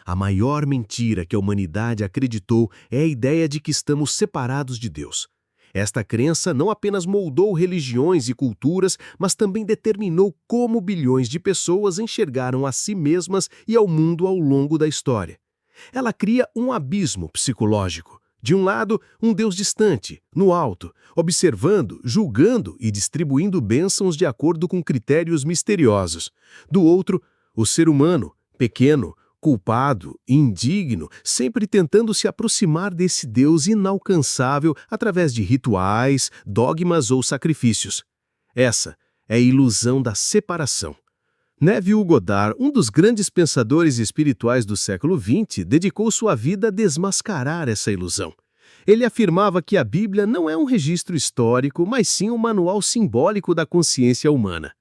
A maior mentira que a humanidade acreditou é a ideia de que estamos separados de Deus. Esta crença não apenas moldou religiões e culturas, mas também determinou como bilhões de pessoas enxergaram a si mesmas e ao mundo ao longo da história. Ela cria um abismo psicológico. De um lado, um Deus distante, no alto, observando, julgando e distribuindo bênçãos de acordo com critérios misteriosos. Do outro, o ser humano, pequeno, culpado, indigno, sempre tentando se aproximar desse Deus inalcançável através de rituais, dogmas ou sacrifícios. Essa é a ilusão da separação. Neville Goddard, um dos grandes pensadores espirituais do século XX, dedicou sua vida a desmascarar essa ilusão. Ele afirmava que a Bíblia não é um registro histórico, mas sim um manual simbólico da consciência humana.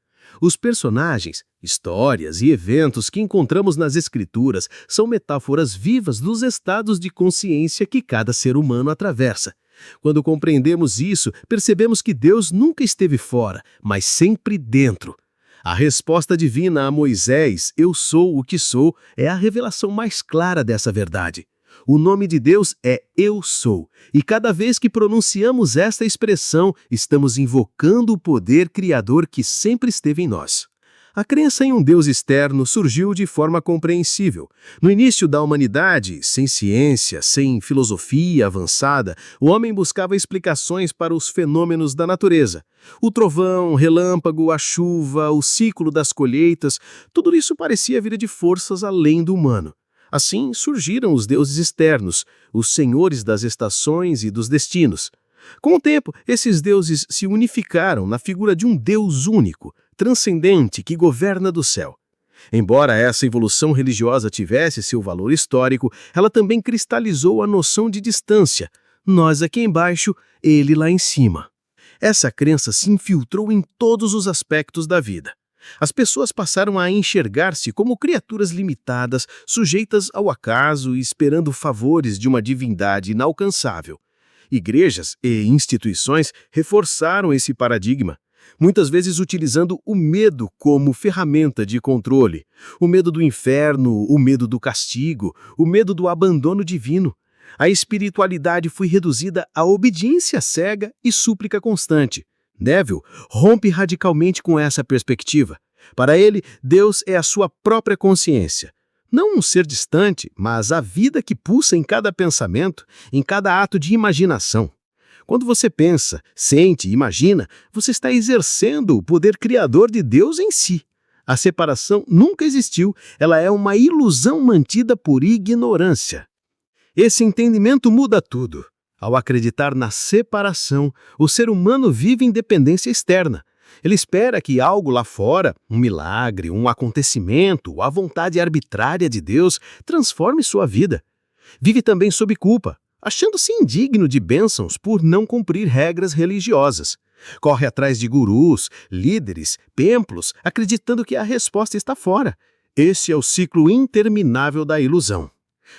Os personagens, histórias e eventos que encontramos nas Escrituras são metáforas vivas dos estados de consciência que cada ser humano atravessa. Quando compreendemos isso, percebemos que Deus nunca esteve fora, mas sempre dentro. A resposta divina a Moisés, "Eu sou o que sou", é a revelação mais clara dessa verdade. O nome de Deus é Eu Sou, e cada vez que pronunciamos esta expressão, estamos invocando o poder criador que sempre esteve em nós. A crença em um Deus externo surgiu de forma compreensível. No início da humanidade, sem ciência, sem filosofia avançada, o homem buscava explicações para os fenômenos da natureza. O trovão, o relâmpago, a chuva, o ciclo das colheitas, tudo isso parecia vir de forças além do humano. Assim surgiram os deuses externos, os senhores das estações e dos destinos. Com o tempo, esses deuses se unificaram na figura de um Deus único, transcendente, que governa do céu. Embora essa evolução religiosa tivesse seu valor histórico, ela também cristalizou a noção de distância. Nós aqui embaixo, ele lá em cima. Essa crença se infiltrou em todos os aspectos da vida. As pessoas passaram a enxergar-se como criaturas limitadas, sujeitas ao acaso e esperando favores de uma divindade inalcançável. Igrejas e instituições reforçaram esse paradigma, muitas vezes utilizando o medo como ferramenta de controle. O medo do inferno, o medo do castigo, o medo do abandono divino. A espiritualidade foi reduzida à obediência cega e súplica constante. Neville rompe radicalmente com essa perspectiva. Para ele, Deus é a sua própria consciência. Não um ser distante, mas a vida que pulsa em cada pensamento, em cada ato de imaginação. Quando você pensa, sente e imagina, você está exercendo o poder criador de Deus em si. A separação nunca existiu, ela é uma ilusão mantida por ignorância. Esse entendimento muda tudo. Ao acreditar na separação, o ser humano vive em dependência externa. Ele espera que algo lá fora, um milagre, um acontecimento, a vontade arbitrária de Deus, transforme sua vida. Vive também sob culpa, achando-se indigno de bênçãos por não cumprir regras religiosas. Corre atrás de gurus, líderes, templos, acreditando que a resposta está fora. Esse é o ciclo interminável da ilusão.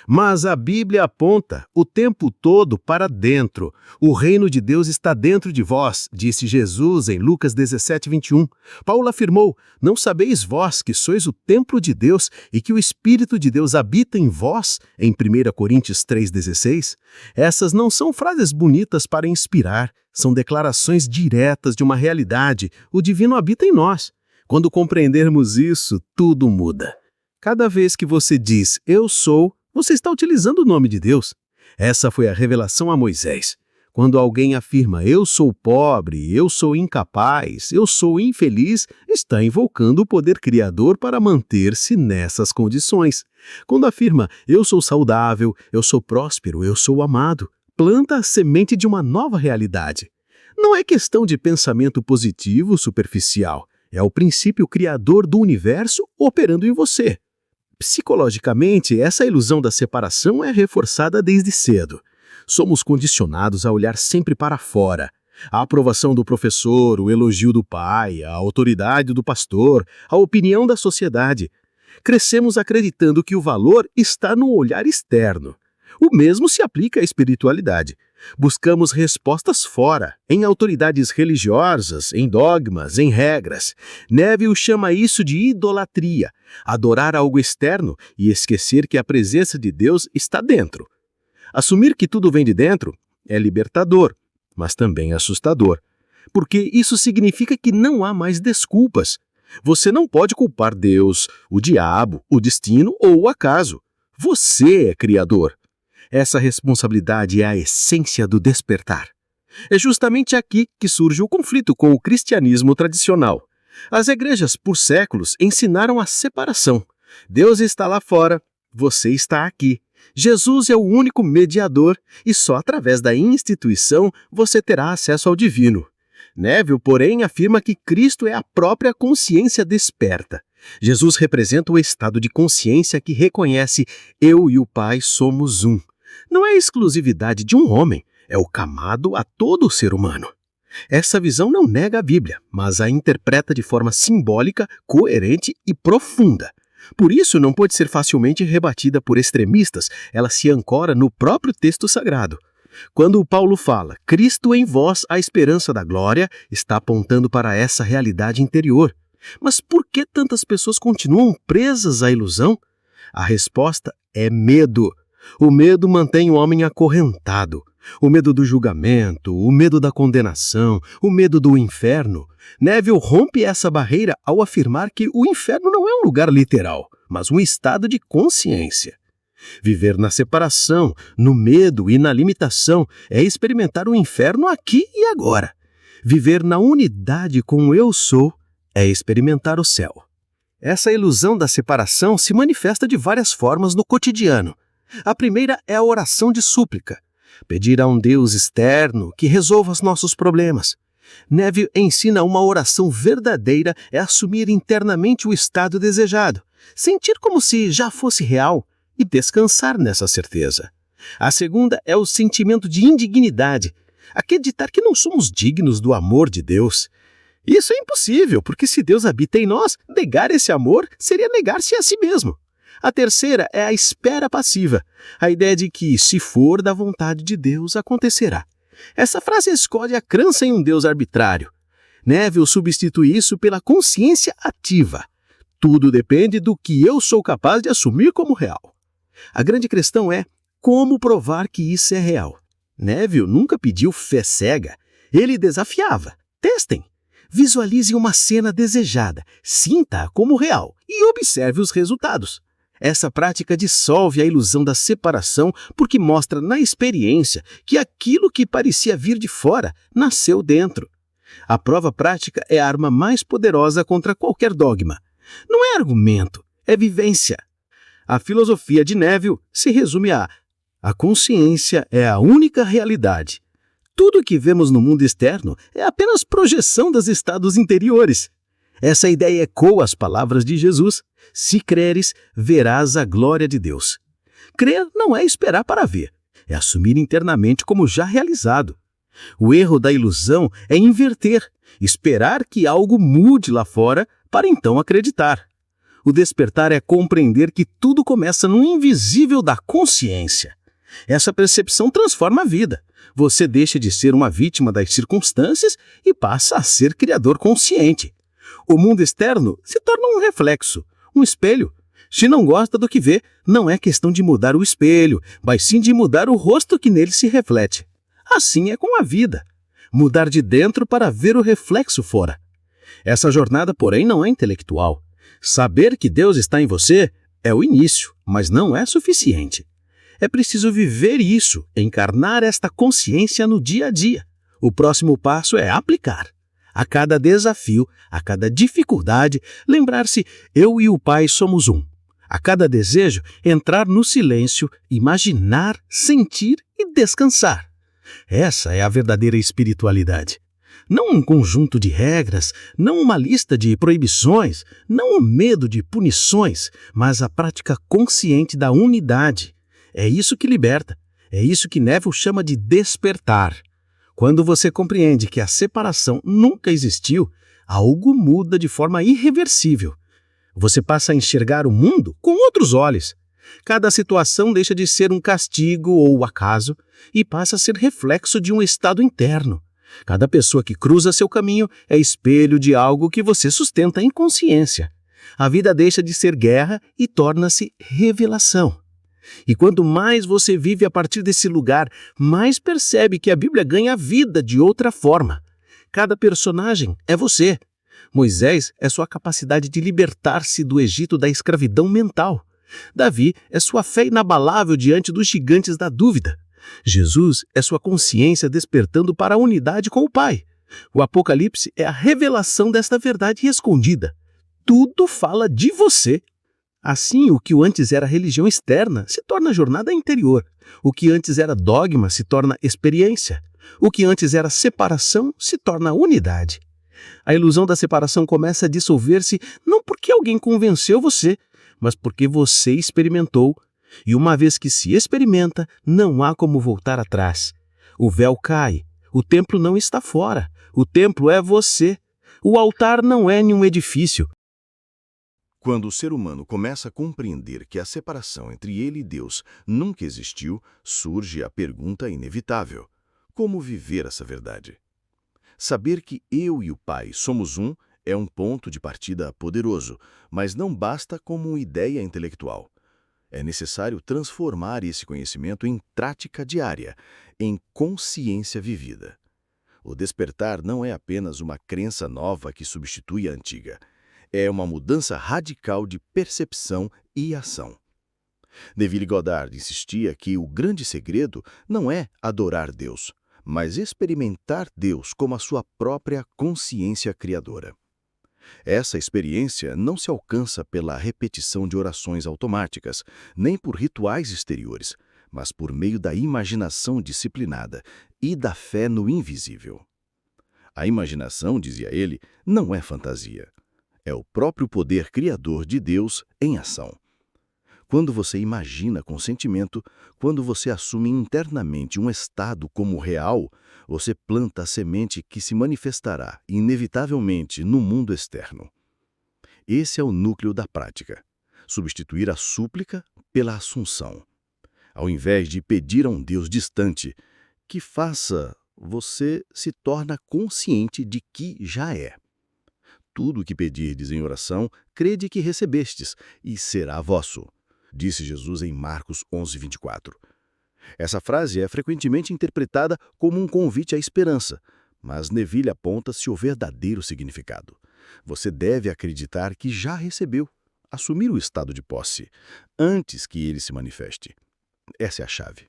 Mas a Bíblia aponta o tempo todo para dentro. O reino de Deus está dentro de vós, disse Jesus em Lucas 17:21. Paulo afirmou, não sabeis vós que sois o templo de Deus e que o Espírito de Deus habita em vós, em 1 Coríntios 3:16? Essas não são frases bonitas para inspirar, são declarações diretas de uma realidade. O divino habita em nós. Quando compreendermos isso, tudo muda. Cada vez que você diz, eu sou, você está utilizando o nome de Deus. Essa foi a revelação a Moisés. Quando alguém afirma, eu sou pobre, eu sou incapaz, eu sou infeliz, está invocando o poder criador para manter-se nessas condições. Quando afirma, eu sou saudável, eu sou próspero, eu sou amado, planta a semente de uma nova realidade. Não é questão de pensamento positivo superficial, é o princípio criador do universo operando em você. Psicologicamente, essa ilusão da separação é reforçada desde cedo. Somos condicionados a olhar sempre para fora. A aprovação do professor, o elogio do pai, a autoridade do pastor, a opinião da sociedade. Crescemos acreditando que o valor está no olhar externo. O mesmo se aplica à espiritualidade. Buscamos respostas fora, em autoridades religiosas, em dogmas, em regras. Neville chama isso de idolatria, adorar algo externo e esquecer que a presença de Deus está dentro. Assumir que tudo vem de dentro é libertador, mas também assustador, porque isso significa que não há mais desculpas. Você não pode culpar Deus, o diabo, o destino ou o acaso. Você é criador. Essa responsabilidade é a essência do despertar. É justamente aqui que surge o conflito com o cristianismo tradicional. As igrejas, por séculos, ensinaram a separação. Deus está lá fora, você está aqui. Jesus é o único mediador e só através da instituição você terá acesso ao divino. Neville, porém, afirma que Cristo é a própria consciência desperta. Jesus representa o estado de consciência que reconhece eu e o Pai somos um. Não é exclusividade de um homem, é o chamado a todo ser humano. Essa visão não nega a Bíblia, mas a interpreta de forma simbólica, coerente e profunda. Por isso, não pode ser facilmente rebatida por extremistas, ela se ancora no próprio texto sagrado. Quando Paulo fala, Cristo em vós, a esperança da glória, está apontando para essa realidade interior. Mas por que tantas pessoas continuam presas à ilusão? A resposta é medo. O medo mantém o homem acorrentado. O medo do julgamento, o medo da condenação, o medo do inferno. Neville rompe essa barreira ao afirmar que o inferno não é um lugar literal, mas um estado de consciência. Viver na separação, no medo e na limitação é experimentar o inferno aqui e agora. Viver na unidade com o eu sou é experimentar o céu. Essa ilusão da separação se manifesta de várias formas no cotidiano. A primeira é a oração de súplica. Pedir a um Deus externo que resolva os nossos problemas. Neville ensina uma oração verdadeira é assumir internamente o estado desejado, sentir como se já fosse real e descansar nessa certeza. A segunda é o sentimento de indignidade, acreditar que não somos dignos do amor de Deus. Isso é impossível, porque se Deus habita em nós, negar esse amor seria negar-se a si mesmo. A terceira é a espera passiva, a ideia de que, se for da vontade de Deus, acontecerá. Essa frase escolhe a crença em um Deus arbitrário. Neville substitui isso pela consciência ativa. Tudo depende do que eu sou capaz de assumir como real. A grande questão é como provar que isso é real. Neville nunca pediu fé cega. Ele desafiava. Testem. Visualize uma cena desejada, sinta-a como real e observe os resultados. Essa prática dissolve a ilusão da separação porque mostra na experiência que aquilo que parecia vir de fora nasceu dentro. A prova prática é a arma mais poderosa contra qualquer dogma. Não é argumento, é vivência. A filosofia de Neville se resume a consciência é a única realidade. Tudo o que vemos no mundo externo é apenas projeção dos estados interiores. Essa ideia ecoa as palavras de Jesus: se creres, verás a glória de Deus. Crer não é esperar para ver, é assumir internamente como já realizado. O erro da ilusão é inverter, esperar que algo mude lá fora para então acreditar. O despertar é compreender que tudo começa no invisível da consciência. Essa percepção transforma a vida. Você deixa de ser uma vítima das circunstâncias e passa a ser criador consciente. O mundo externo se torna um reflexo, um espelho. Se não gosta do que vê, não é questão de mudar o espelho, mas sim de mudar o rosto que nele se reflete. Assim é com a vida. Mudar de dentro para ver o reflexo fora. Essa jornada, porém, não é intelectual. Saber que Deus está em você é o início, mas não é suficiente. É preciso viver isso, encarnar esta consciência no dia a dia. O próximo passo é aplicar. A cada desafio, a cada dificuldade, lembrar-se, eu e o Pai somos um. A cada desejo, entrar no silêncio, imaginar, sentir e descansar. Essa é a verdadeira espiritualidade. Não um conjunto de regras, não uma lista de proibições, não o medo de punições, mas a prática consciente da unidade. É isso que liberta, é isso que Neville chama de despertar. Quando você compreende que a separação nunca existiu, algo muda de forma irreversível. Você passa a enxergar o mundo com outros olhos. Cada situação deixa de ser um castigo ou acaso e passa a ser reflexo de um estado interno. Cada pessoa que cruza seu caminho é espelho de algo que você sustenta em consciência. A vida deixa de ser guerra e torna-se revelação. E quanto mais você vive a partir desse lugar, mais percebe que a Bíblia ganha vida de outra forma. Cada personagem é você. Moisés é sua capacidade de libertar-se do Egito da escravidão mental. Davi é sua fé inabalável diante dos gigantes da dúvida. Jesus é sua consciência despertando para a unidade com o Pai. O Apocalipse é a revelação desta verdade escondida. Tudo fala de você. Assim, o que antes era religião externa se torna jornada interior. O que antes era dogma se torna experiência. O que antes era separação se torna unidade. A ilusão da separação começa a dissolver-se não porque alguém convenceu você, mas porque você experimentou. E uma vez que se experimenta, não há como voltar atrás. O véu cai. O templo não está fora. O templo é você. O altar não é nenhum edifício. Quando o ser humano começa a compreender que a separação entre ele e Deus nunca existiu, surge a pergunta inevitável: como viver essa verdade? Saber que eu e o Pai somos um é um ponto de partida poderoso, mas não basta como uma ideia intelectual. É necessário transformar esse conhecimento em prática diária, em consciência vivida. O despertar não é apenas uma crença nova que substitui a antiga. É uma mudança radical de percepção e ação. Neville Goddard insistia que o grande segredo não é adorar Deus, mas experimentar Deus como a sua própria consciência criadora. Essa experiência não se alcança pela repetição de orações automáticas, nem por rituais exteriores, mas por meio da imaginação disciplinada e da fé no invisível. A imaginação, dizia ele, não é fantasia. É o próprio poder criador de Deus em ação. Quando você imagina com sentimento, quando você assume internamente um estado como real, você planta a semente que se manifestará inevitavelmente no mundo externo. Esse é o núcleo da prática. Substituir a súplica pela assunção. Ao invés de pedir a um Deus distante que faça, você se torna consciente de que já é. Tudo o que pedirdes em oração, crede que recebestes, e será vosso, disse Jesus em Marcos 11:24. Essa frase é frequentemente interpretada como um convite à esperança, mas Neville aponta-se o verdadeiro significado. Você deve acreditar que já recebeu, assumir o estado de posse, antes que ele se manifeste. Essa é a chave.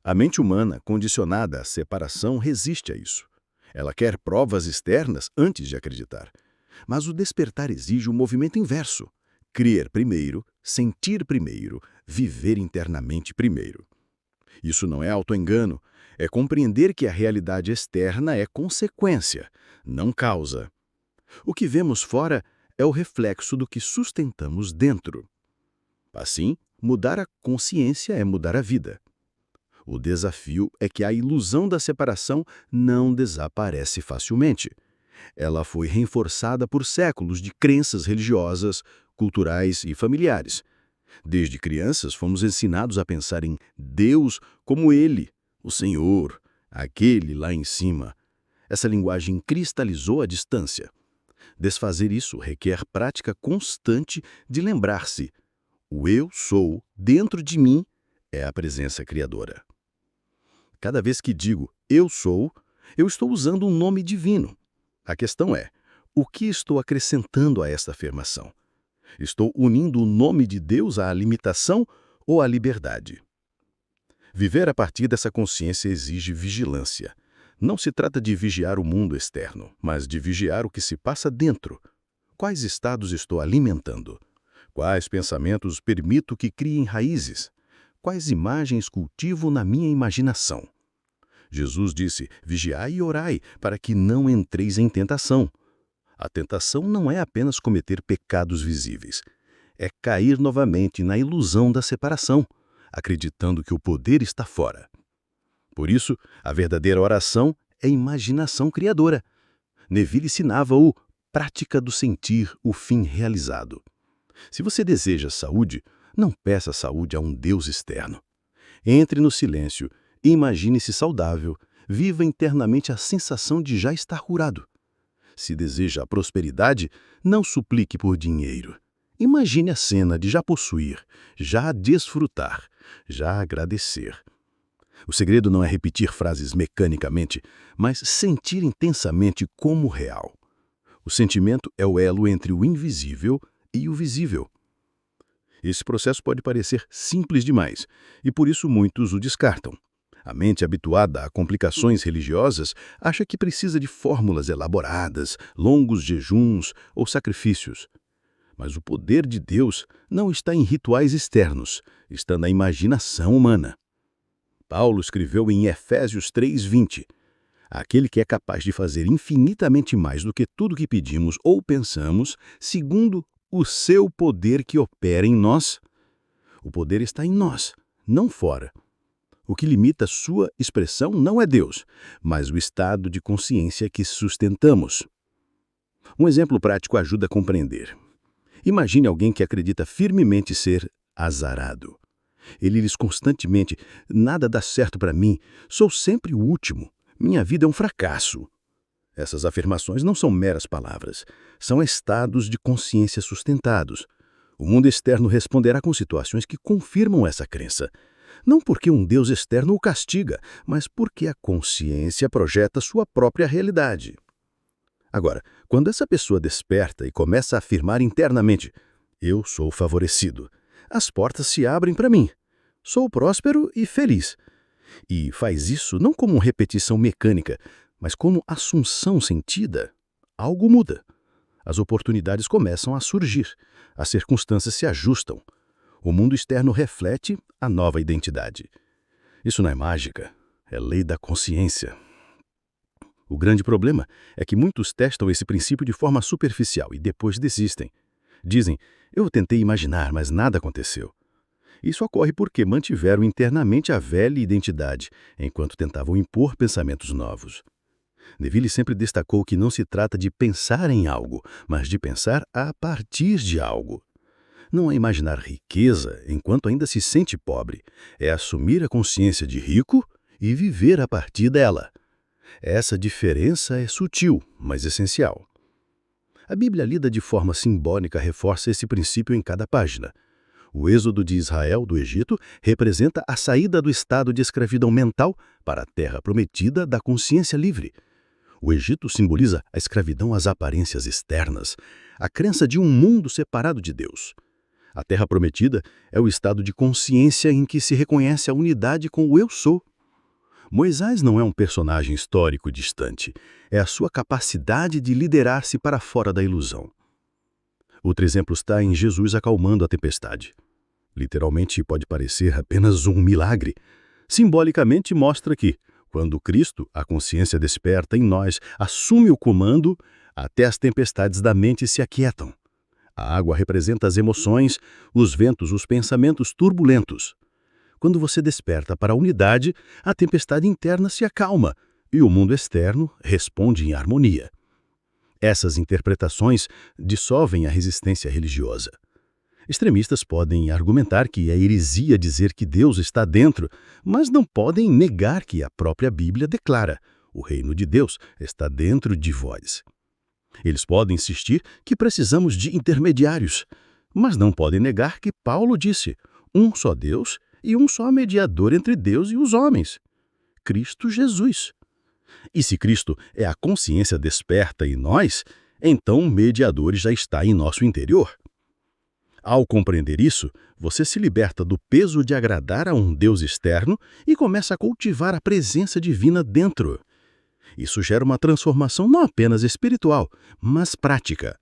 A mente humana, condicionada à separação, resiste a isso. Ela quer provas externas antes de acreditar. Mas o despertar exige um movimento inverso. Crer primeiro, sentir primeiro, viver internamente primeiro. Isso não é autoengano, é compreender que a realidade externa é consequência, não causa. O que vemos fora é o reflexo do que sustentamos dentro. Assim, mudar a consciência é mudar a vida. O desafio é que a ilusão da separação não desaparece facilmente. Ela foi reforçada por séculos de crenças religiosas, culturais e familiares. Desde crianças, fomos ensinados a pensar em Deus como Ele, o Senhor, aquele lá em cima. Essa linguagem cristalizou a distância. Desfazer isso requer prática constante de lembrar-se: o eu sou, dentro de mim, é a presença criadora. Cada vez que digo eu sou, eu estou usando um nome divino. A questão é, o que estou acrescentando a esta afirmação? Estou unindo o nome de Deus à limitação ou à liberdade? Viver a partir dessa consciência exige vigilância. Não se trata de vigiar o mundo externo, mas de vigiar o que se passa dentro. Quais estados estou alimentando? Quais pensamentos permito que criem raízes? Quais imagens cultivo na minha imaginação? Jesus disse: vigiai e orai, para que não entreis em tentação. A tentação não é apenas cometer pecados visíveis. É cair novamente na ilusão da separação, acreditando que o poder está fora. Por isso, a verdadeira oração é imaginação criadora. Neville ensinava o prática do sentir, o fim realizado. Se você deseja saúde, Não peça saúde a um Deus externo. Entre no silêncio e imagine-se saudável. Viva internamente a sensação de já estar curado. Se deseja a prosperidade, não suplique por dinheiro. Imagine a cena de já possuir, já desfrutar, já agradecer. O segredo não é repetir frases mecanicamente, mas sentir intensamente como real. O sentimento é o elo entre o invisível e o visível. Esse processo pode parecer simples demais, e por isso muitos o descartam. A mente habituada a complicações religiosas acha que precisa de fórmulas elaboradas, longos jejuns ou sacrifícios. Mas o poder de Deus não está em rituais externos, está na imaginação humana. Paulo escreveu em Efésios 3:20, aquele que é capaz de fazer infinitamente mais do que tudo que pedimos ou pensamos, segundo o seu poder que opera em nós. O poder está em nós, não fora. O que limita sua expressão não é Deus, mas o estado de consciência que sustentamos. Um exemplo prático ajuda a compreender. Imagine alguém que acredita firmemente ser azarado. Ele diz constantemente: nada dá certo para mim, sou sempre o último, minha vida é um fracasso. Essas afirmações não são meras palavras, são estados de consciência sustentados. O mundo externo responderá com situações que confirmam essa crença. Não porque um Deus externo o castiga, mas porque a consciência projeta sua própria realidade. Agora, quando essa pessoa desperta e começa a afirmar internamente: eu sou favorecido, as portas se abrem para mim, sou próspero e feliz. E faz isso não como repetição mecânica, mas como assunção sentida, algo muda. As oportunidades começam a surgir, as circunstâncias se ajustam. O mundo externo reflete a nova identidade. Isso não é mágica, é lei da consciência. O grande problema é que muitos testam esse princípio de forma superficial e depois desistem. Dizem: eu tentei imaginar, mas nada aconteceu. Isso ocorre porque mantiveram internamente a velha identidade, enquanto tentavam impor pensamentos novos. Neville sempre destacou que não se trata de pensar em algo, mas de pensar a partir de algo. Não é imaginar riqueza enquanto ainda se sente pobre, é assumir a consciência de rico e viver a partir dela. Essa diferença é sutil, mas essencial. A Bíblia lida de forma simbólica reforça esse princípio em cada página. O êxodo de Israel do Egito representa a saída do estado de escravidão mental para a terra prometida da consciência livre. O Egito simboliza a escravidão às aparências externas, a crença de um mundo separado de Deus. A terra prometida é o estado de consciência em que se reconhece a unidade com o eu sou. Moisés não é um personagem histórico distante, é a sua capacidade de liderar-se para fora da ilusão. Outro exemplo está em Jesus acalmando a tempestade. Literalmente pode parecer apenas um milagre. Simbolicamente mostra que, quando Cristo, a consciência desperta em nós, assume o comando, até as tempestades da mente se aquietam. A água representa as emoções, os ventos, os pensamentos turbulentos. Quando você desperta para a unidade, a tempestade interna se acalma e o mundo externo responde em harmonia. Essas interpretações dissolvem a resistência religiosa. Extremistas podem argumentar que é heresia dizer que Deus está dentro, mas não podem negar que a própria Bíblia declara: o reino de Deus está dentro de vós. Eles podem insistir que precisamos de intermediários, mas não podem negar que Paulo disse: um só Deus e um só mediador entre Deus e os homens, Cristo Jesus. E se Cristo é a consciência desperta em nós, então o mediador já está em nosso interior. Ao compreender isso, você se liberta do peso de agradar a um Deus externo e começa a cultivar a presença divina dentro. Isso gera uma transformação não apenas espiritual, mas prática.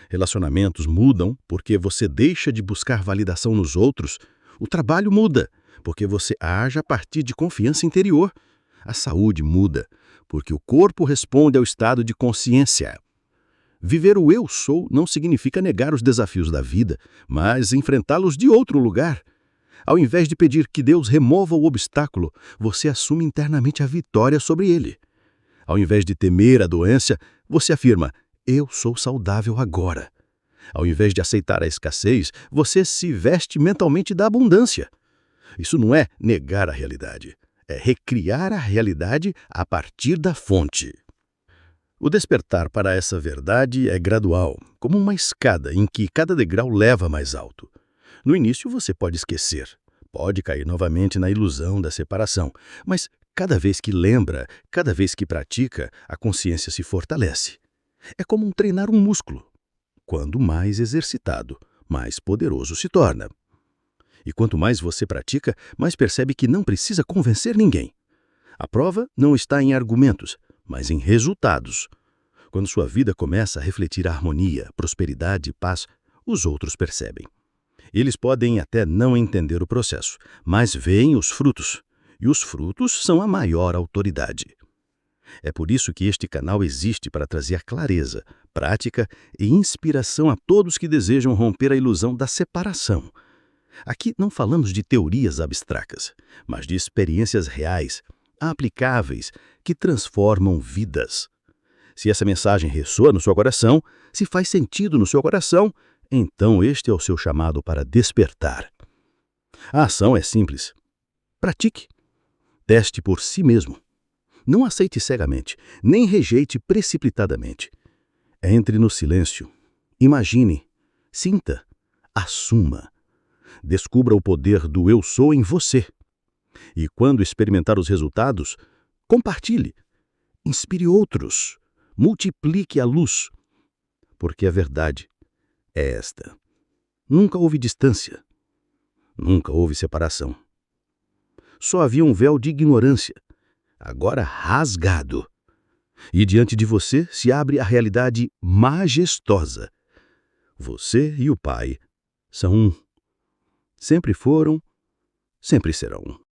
Relacionamentos mudam porque você deixa de buscar validação nos outros. O trabalho muda porque você age a partir de confiança interior. A saúde muda porque o corpo responde ao estado de consciência. Viver o eu sou não significa negar os desafios da vida, mas enfrentá-los de outro lugar. Ao invés de pedir que Deus remova o obstáculo, você assume internamente a vitória sobre ele. Ao invés de temer a doença, você afirma: eu sou saudável agora. Ao invés de aceitar a escassez, você se veste mentalmente da abundância. Isso não é negar a realidade, é recriar a realidade a partir da fonte. O despertar para essa verdade é gradual, como uma escada em que cada degrau leva mais alto. No início você pode esquecer, pode cair novamente na ilusão da separação, mas cada vez que lembra, cada vez que pratica, a consciência se fortalece. É como treinar um músculo. Quando mais exercitado, mais poderoso se torna. E quanto mais você pratica, mais percebe que não precisa convencer ninguém. A prova não está em argumentos, mas em resultados. Quando sua vida começa a refletir harmonia, prosperidade e paz, os outros percebem. Eles podem até não entender o processo, mas veem os frutos. E os frutos são a maior autoridade. É por isso que este canal existe para trazer clareza, prática e inspiração a todos que desejam romper a ilusão da separação. Aqui não falamos de teorias abstratas, mas de experiências reais, aplicáveis, que transformam vidas. Se essa mensagem ressoa no seu coração, se faz sentido no seu coração, então este é o seu chamado para despertar. A ação é simples. Pratique. Teste por si mesmo. Não aceite cegamente, nem rejeite precipitadamente. Entre no silêncio. Imagine, sinta, assuma. Descubra o poder do eu sou em você. E quando experimentar os resultados, compartilhe. Inspire outros. Multiplique a luz. Porque a verdade é esta. Nunca houve distância. Nunca houve separação. Só havia um véu de ignorância, agora rasgado. E diante de você se abre a realidade majestosa. Você e o Pai são um. Sempre foram, sempre serão.